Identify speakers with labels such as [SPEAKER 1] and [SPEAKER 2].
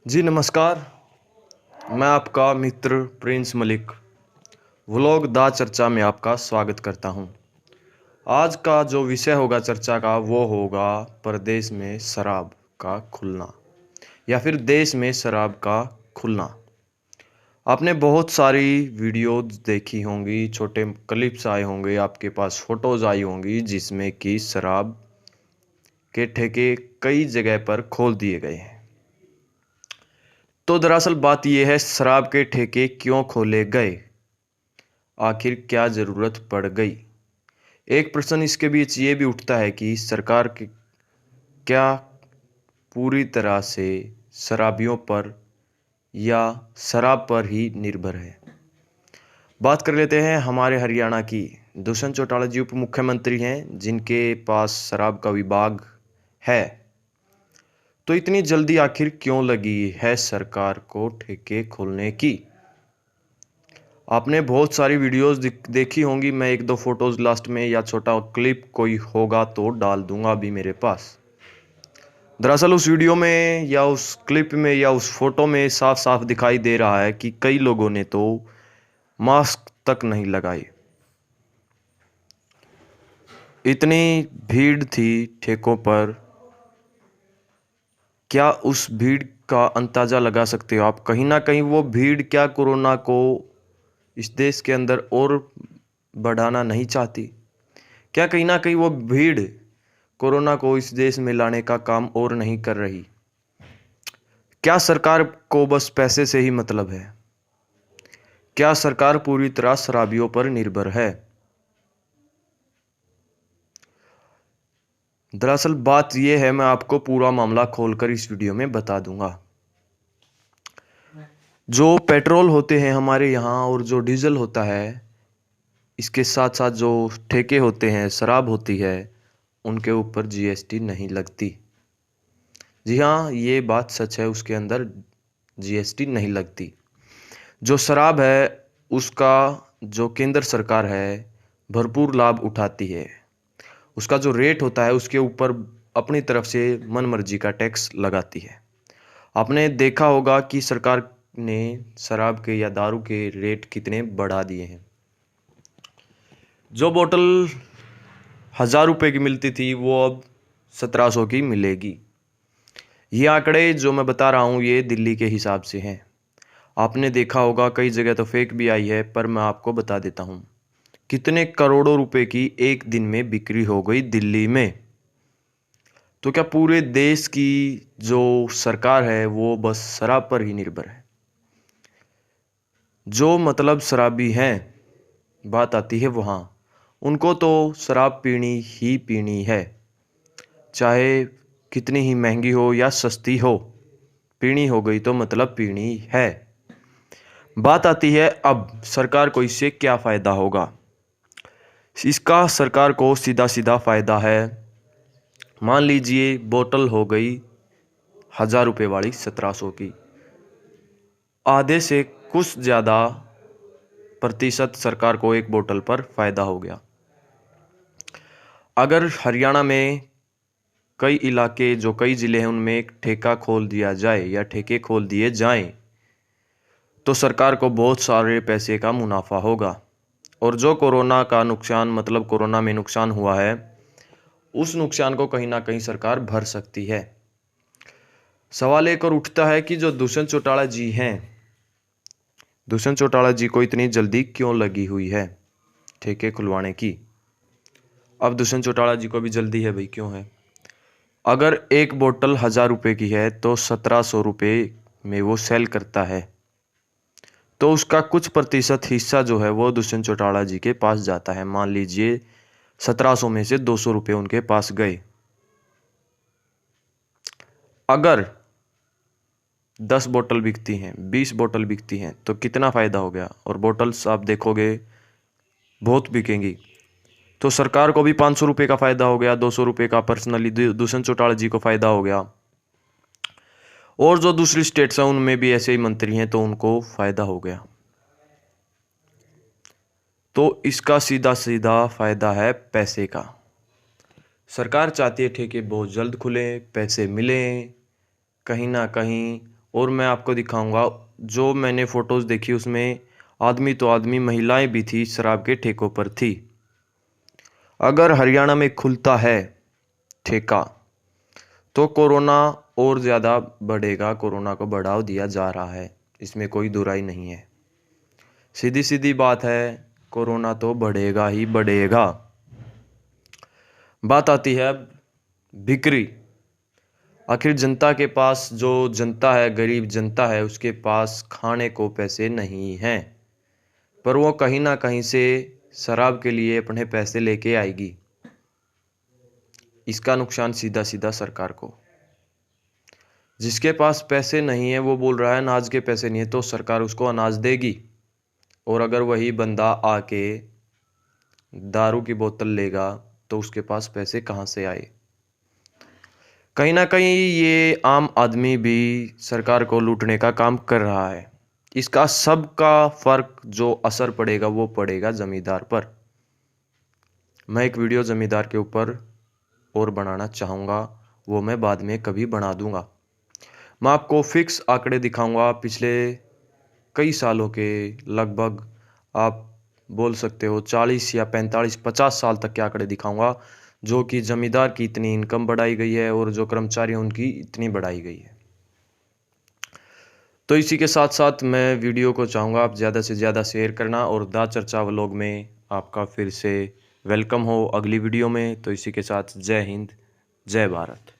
[SPEAKER 1] जी नमस्कार। मैं आपका मित्र प्रिंस मलिक व्लॉग दा चर्चा में आपका स्वागत करता हूं। आज का जो विषय होगा चर्चा का वो होगा प्रदेश में शराब का खुलना या फिर देश में शराब का खुलना। आपने बहुत सारी वीडियोज देखी होंगी, छोटे क्लिप्स आए होंगे, आपके पास फ़ोटोज़ आई होंगी जिसमें कि शराब के ठेके कई जगह पर खोल दिए गए हैं। तो दरअसल बात यह है, शराब के ठेके क्यों खोले गए, आखिर क्या ज़रूरत पड़ गई। एक प्रश्न इसके बीच ये भी उठता है कि सरकार क्या पूरी तरह से शराबियों पर या शराब पर ही निर्भर है। बात कर लेते हैं हमारे हरियाणा की। दुष्यंत चौटाला जी उप मुख्यमंत्री हैं जिनके पास शराब का विभाग है। तो इतनी जल्दी आखिर क्यों लगी है सरकार को ठेके खोलने की। आपने बहुत सारी वीडियोस देखी होंगी। मैं एक दो फोटोज़ लास्ट में या छोटा क्लिप कोई होगा तो डाल दूंगा अभी मेरे पास। दरअसल उस वीडियो में या उस क्लिप में या उस फोटो में साफ साफ दिखाई दे रहा है कि कई लोगों ने तो मास्क तक नहीं लगाए। इतनी भीड़ थी ठेकों पर। क्या उस भीड़ का अंदाज़ा लगा सकते हो आप। कहीं ना कहीं वो भीड़ क्या कोरोना को इस देश के अंदर और बढ़ाना नहीं चाहती। क्या कहीं ना कहीं वो भीड़ कोरोना को इस देश में लाने का काम और नहीं कर रही। क्या सरकार को बस पैसे से ही मतलब है। क्या सरकार पूरी तरह शराबियों पर निर्भर है। दरअसल बात यह है, मैं आपको पूरा मामला खोलकर इस वीडियो में बता दूंगा। जो पेट्रोल होते हैं हमारे यहाँ और जो डीजल होता है, इसके साथ साथ जो ठेके होते हैं, शराब होती है, उनके ऊपर जीएसटी नहीं लगती। जी हाँ, ये बात सच है, उसके अंदर जीएसटी नहीं लगती। जो शराब है उसका जो केंद्र सरकार है भरपूर लाभ उठाती है। उसका जो रेट होता है उसके ऊपर अपनी तरफ से मनमर्जी का टैक्स लगाती है। आपने देखा होगा कि सरकार ने शराब के या दारू के रेट कितने बढ़ा दिए हैं। जो बोतल 1000 रुपये की मिलती थी वो अब 1700 की मिलेगी। ये आंकड़े जो मैं बता रहा हूँ ये दिल्ली के हिसाब से हैं। आपने देखा होगा कई जगह तो फेक भी आई है, पर मैं आपको बता देता हूँ कितने करोड़ों रुपए की एक दिन में बिक्री हो गई दिल्ली में। तो क्या पूरे देश की जो सरकार है वो बस शराब पर ही निर्भर है। जो मतलब शराबी हैं, बात आती है वहाँ, उनको तो शराब पीनी ही पीनी है, चाहे कितनी ही महंगी हो या सस्ती हो, पीनी हो गई तो मतलब पीनी है। बात आती है अब सरकार को इससे क्या फ़ायदा होगा। इसका सरकार को सीधा सीधा फ़ायदा है। मान लीजिए बोतल हो गई 1000 रुपये वाली 1700 की, आधे से कुछ ज़्यादा प्रतिशत सरकार को एक बोतल पर फ़ायदा हो गया। अगर हरियाणा में कई इलाके जो कई ज़िले हैं उनमें एक ठेका खोल दिया जाए या ठेके खोल दिए जाएं तो सरकार को बहुत सारे पैसे का मुनाफा होगा। और जो कोरोना का नुकसान मतलब कोरोना में नुकसान हुआ है उस नुकसान को कहीं ना कहीं सरकार भर सकती है। सवाल एक और उठता है कि जो दुष्यंत चौटाला जी हैं, दुष्यंत चौटाला जी को इतनी जल्दी क्यों लगी हुई है ठेके खुलवाने की। अब दुष्यंत चौटाला जी को भी जल्दी है भाई, क्यों है। अगर एक बोतल 1000 रुपये की है तो 1700 रुपये में वो सेल करता है, तो उसका कुछ प्रतिशत हिस्सा जो है वो दुष्यंत चौटाला जी के पास जाता है। मान लीजिए 1700 में से 200 रुपये उनके पास गए। अगर 10 बोतल बिकती हैं, 20 बोतल बिकती हैं तो कितना फ़ायदा हो गया। और बोतल्स आप देखोगे बहुत बिकेंगी, तो सरकार को भी 500 रुपये का फ़ायदा हो गया, 200 रुपये का पर्सनली दुष्यंत चौटाला जी को फ़ायदा हो गया। और जो दूसरी स्टेट्स हैं उनमें भी ऐसे ही मंत्री हैं तो उनको फ़ायदा हो गया। तो इसका सीधा सीधा फ़ायदा है पैसे का। सरकार चाहती है ठेके बहुत जल्द खुलें, पैसे मिलें, कहीं ना कहीं और मैं आपको दिखाऊंगा, जो मैंने फ़ोटोज़ देखी उसमें आदमी तो आदमी, महिलाएं भी थी, शराब के ठेकों पर थी। अगर हरियाणा में खुलता है ठेका तो कोरोना और ज़्यादा बढ़ेगा। कोरोना को बढ़ावा दिया जा रहा है, इसमें कोई दुराई नहीं है। सीधी सीधी बात है, कोरोना तो बढ़ेगा ही बढ़ेगा। बात आती है बिक्री। आखिर जनता के पास, जो जनता है, गरीब जनता है, उसके पास खाने को पैसे नहीं हैं, पर वो कहीं ना कहीं से शराब के लिए अपने पैसे लेके आएगी। इसका नुकसान सीधा सीधा सरकार को। जिसके पास पैसे नहीं है वो बोल रहा है अनाज के पैसे नहीं है, तो सरकार उसको अनाज देगी। और अगर वही बंदा आके दारू की बोतल लेगा तो उसके पास पैसे कहाँ से आए। कहीं ना कहीं ये आम आदमी भी सरकार को लूटने का काम कर रहा है। इसका सबका फर्क जो असर पड़ेगा वो पड़ेगा जमींदार पर। मैं एक वीडियो जमींदार के ऊपर और बनाना चाहूँगा, वो मैं बाद में कभी बना दूंगा। मैं आपको फिक्स आंकड़े दिखाऊंगा पिछले कई सालों के, लगभग आप बोल सकते हो 40 या 45 50 साल तक के आंकड़े दिखाऊंगा, जो कि जमींदार की इतनी इनकम बढ़ाई गई है और जो कर्मचारी हैं उनकी इतनी बढ़ाई गई है। तो इसी के साथ साथ मैं वीडियो को चाहूँगा आप ज़्यादा से ज़्यादा शेयर करना, और दा चर्चा व्लॉग में आपका फिर से वेलकम हो अगली वीडियो में। तो इसी के साथ जय हिंद, जय भारत।